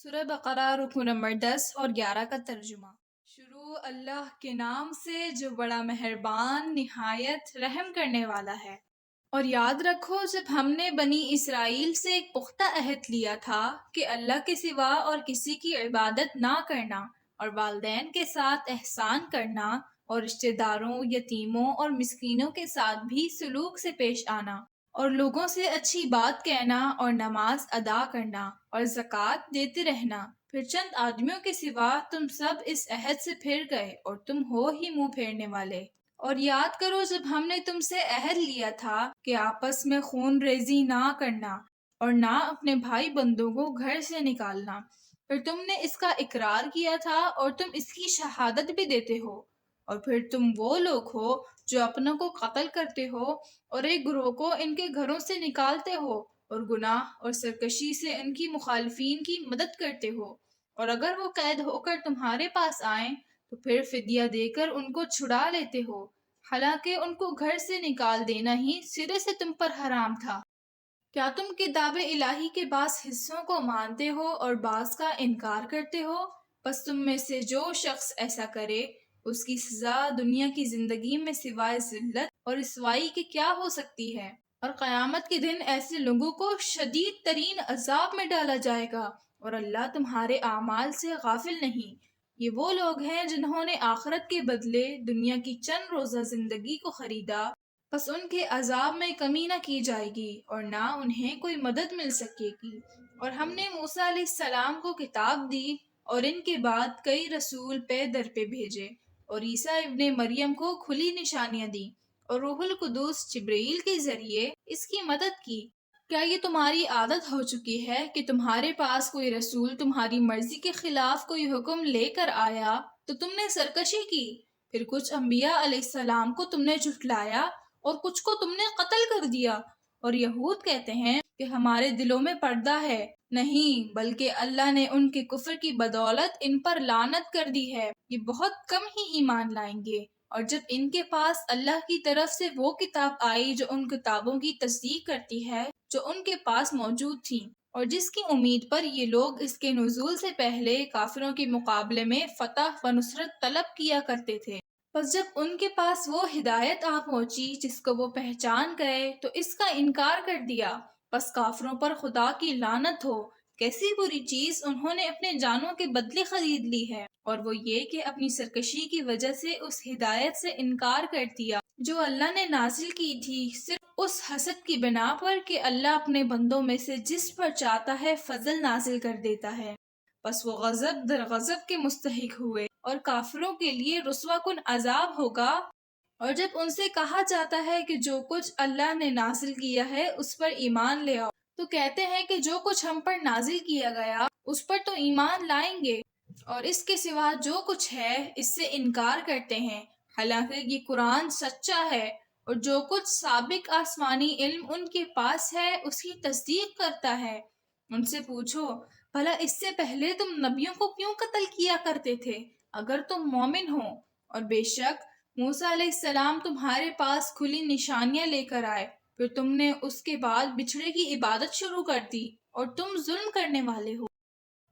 سورہ بقرہ رکو نمبر 10 اور 11 کا ترجمہ۔ شروع اللہ کے نام سے جو بڑا مہربان نہایت رحم کرنے والا ہے۔ اور یاد رکھو جب ہم نے بنی اسرائیل سے ایک پختہ عہد لیا تھا کہ اللہ کے سوا اور کسی کی عبادت نہ کرنا اور والدین کے ساتھ احسان کرنا اور رشتہ داروں، یتیموں اور مسکینوں کے ساتھ بھی سلوک سے پیش آنا اور لوگوں سے اچھی بات کہنا اور نماز ادا کرنا اور زکوٰۃ دیتے رہنا، پھر چند آدمیوں کے سوا تم سب اس عہد سے پھر گئے اور تم ہو ہی منہ پھیرنے والے۔ اور یاد کرو جب ہم نے تم سے عہد لیا تھا کہ آپس میں خون ریزی نہ کرنا اور نہ اپنے بھائی بندوں کو گھر سے نکالنا، پھر تم نے اس کا اقرار کیا تھا اور تم اس کی شہادت بھی دیتے ہو، اور پھر تم وہ لوگ ہو جو اپنوں کو قتل کرتے ہو اور ایک گروہ کو ان کے گھروں سے نکالتے ہو اور گناہ اور سرکشی سے ان کی مخالفین کی مدد کرتے ہو، اور اگر وہ قید ہو کر تمہارے پاس آئیں تو پھر فدیہ دے کر ان کو چھڑا لیتے ہو، حالانکہ ان کو گھر سے نکال دینا ہی سرے سے تم پر حرام تھا۔ کیا تم کتاب الہی کے بعض حصوں کو مانتے ہو اور بعض کا انکار کرتے ہو؟ پس تم میں سے جو شخص ایسا کرے اس کی سزا دنیا کی زندگی میں سوائے ذلت اور رسوائی کے کیا ہو سکتی ہے، اور قیامت کے دن ایسے لوگوں کو شدید ترین عذاب میں ڈالا جائے گا، اور اللہ تمہارے اعمال سے غافل نہیں۔ یہ وہ لوگ ہیں جنہوں نے آخرت کے بدلے دنیا کی چند روزہ زندگی کو خریدا، پس ان کے عذاب میں کمی نہ کی جائے گی اور نہ انہیں کوئی مدد مل سکے گی۔ اور ہم نے موسیٰ علیہ السلام کو کتاب دی اور ان کے بعد کئی رسول پے در پہ بھیجے، اور عیسیٰ ابن مریم کو کھلی نشانیاں دیں اور روح القدس جبرائیل کے ذریعے اس کی مدد کی۔ کیا یہ تمہاری عادت ہو چکی ہے کہ تمہارے پاس کوئی رسول تمہاری مرضی کے خلاف کوئی حکم لے کر آیا تو تم نے سرکشی کی؟ پھر کچھ انبیاء علیہ السلام کو تم نے جھٹلایا اور کچھ کو تم نے قتل کر دیا۔ اور یہود کہتے ہیں کہ ہمارے دلوں میں پردہ ہے، نہیں بلکہ اللہ نے ان کے کفر کی بدولت ان پر لعنت کر دی ہے، یہ بہت کم ہی ایمان لائیں گے۔ اور جب ان کے پاس اللہ کی طرف سے وہ کتاب آئی جو ان کتابوں کی تصدیق کرتی ہے جو ان کے پاس موجود تھیں، اور جس کی امید پر یہ لوگ اس کے نزول سے پہلے کافروں کے مقابلے میں فتح و نصرت طلب کیا کرتے تھے، پس جب ان کے پاس وہ ہدایت آ پہنچی جس کو وہ پہچان گئے تو اس کا انکار کر دیا، پس کافروں پر خدا کی لعنت ہو۔ کیسی بری چیز انہوں نے اپنے جانوں کے بدلے خرید لی ہے، اور وہ یہ کہ اپنی سرکشی کی وجہ سے اس ہدایت سے انکار کر دیا جو اللہ نے نازل کی تھی، صرف اس حسد کی بنا پر کہ اللہ اپنے بندوں میں سے جس پر چاہتا ہے فضل نازل کر دیتا ہے، پس وہ غضب در غضب کے مستحق ہوئے اور کافروں کے لیے رسوا کن عذاب ہوگا۔ اور جب ان سے کہا جاتا ہے کہ جو کچھ اللہ نے نازل کیا ہے اس پر ایمان لے آؤ، تو کہتے ہیں کہ جو کچھ ہم پر نازل کیا گیا اس پر تو ایمان لائیں گے، اور اس کے سوا جو کچھ ہے اس سے انکار کرتے ہیں، حالانکہ یہ قرآن سچا ہے، اور جو کچھ سابق آسمانی علم ان کے پاس ہے اس کی تصدیق کرتا ہے۔ ان سے پوچھو بھلا اس سے پہلے تم نبیوں کو کیوں قتل کیا کرتے تھے اگر تم مومن ہو؟ اور بے شک موسیٰ علیہ السلام تمہارے پاس کھلی نشانیاں لے کر آئے، پھر تم نے اس کے بعد بچھڑے کی عبادت شروع کر دی اور تم ظلم کرنے والے ہو۔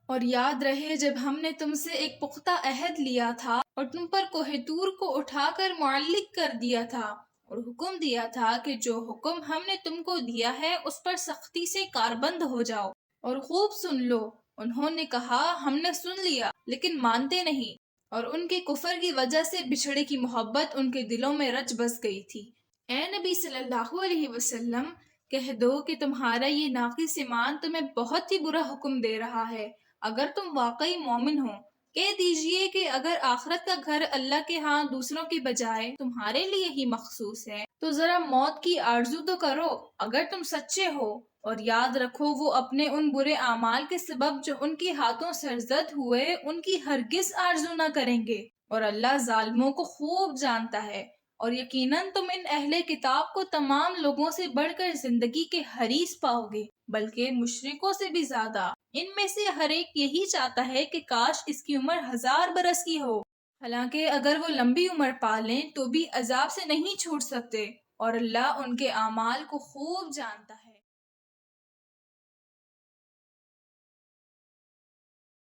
اور یاد رہے جب ہم نے تم سے ایک پختہ عہد لیا تھا اور تم پر کوہ طور کو اٹھا کر معلق کر دیا تھا اور حکم دیا تھا کہ جو حکم ہم نے تم کو دیا ہے اس پر سختی سے کاربند ہو جاؤ اور خوب سن لو۔ انہوں نے کہا ہم نے سن لیا لیکن مانتے نہیں، اور ان کے کفر کی وجہ سے بچھڑے کی محبت ان کے دلوں میں رچ بس گئی تھی۔ اے نبی صلی اللہ علیہ وسلم کہہ دو کہ تمہارا یہ ناقص ایمان تمہیں بہت ہی برا حکم دے رہا ہے۔ اگر تم واقعی مومن ہو کہہ دیجئے کہ اگر آخرت کا گھر اللہ کے ہاں دوسروں کے بجائے تمہارے لیے ہی مخصوص ہے تو ذرا موت کی آرزو تو کرو اگر تم سچے ہو، اور یاد رکھو وہ اپنے ان برے اعمال کے سبب جو ان کے ہاتھوں سرزد ہوئے ان کی ہرگز آرزو نہ کریں گے، اور اللہ ظالموں کو خوب جانتا ہے۔ اور یقیناً تم ان اہل کتاب کو تمام لوگوں سے بڑھ کر زندگی کے حریص پاؤ گے، بلکہ مشرکوں سے بھی زیادہ۔ ان میں سے ہر ایک یہی چاہتا ہے کہ کاش اس کی عمر 1000 برس کی ہو، حالانکہ اگر وہ لمبی عمر پالیں تو بھی عذاب سے نہیں چھوٹ سکتے، اور اللہ ان کے اعمال کو خوب جانتا ہے۔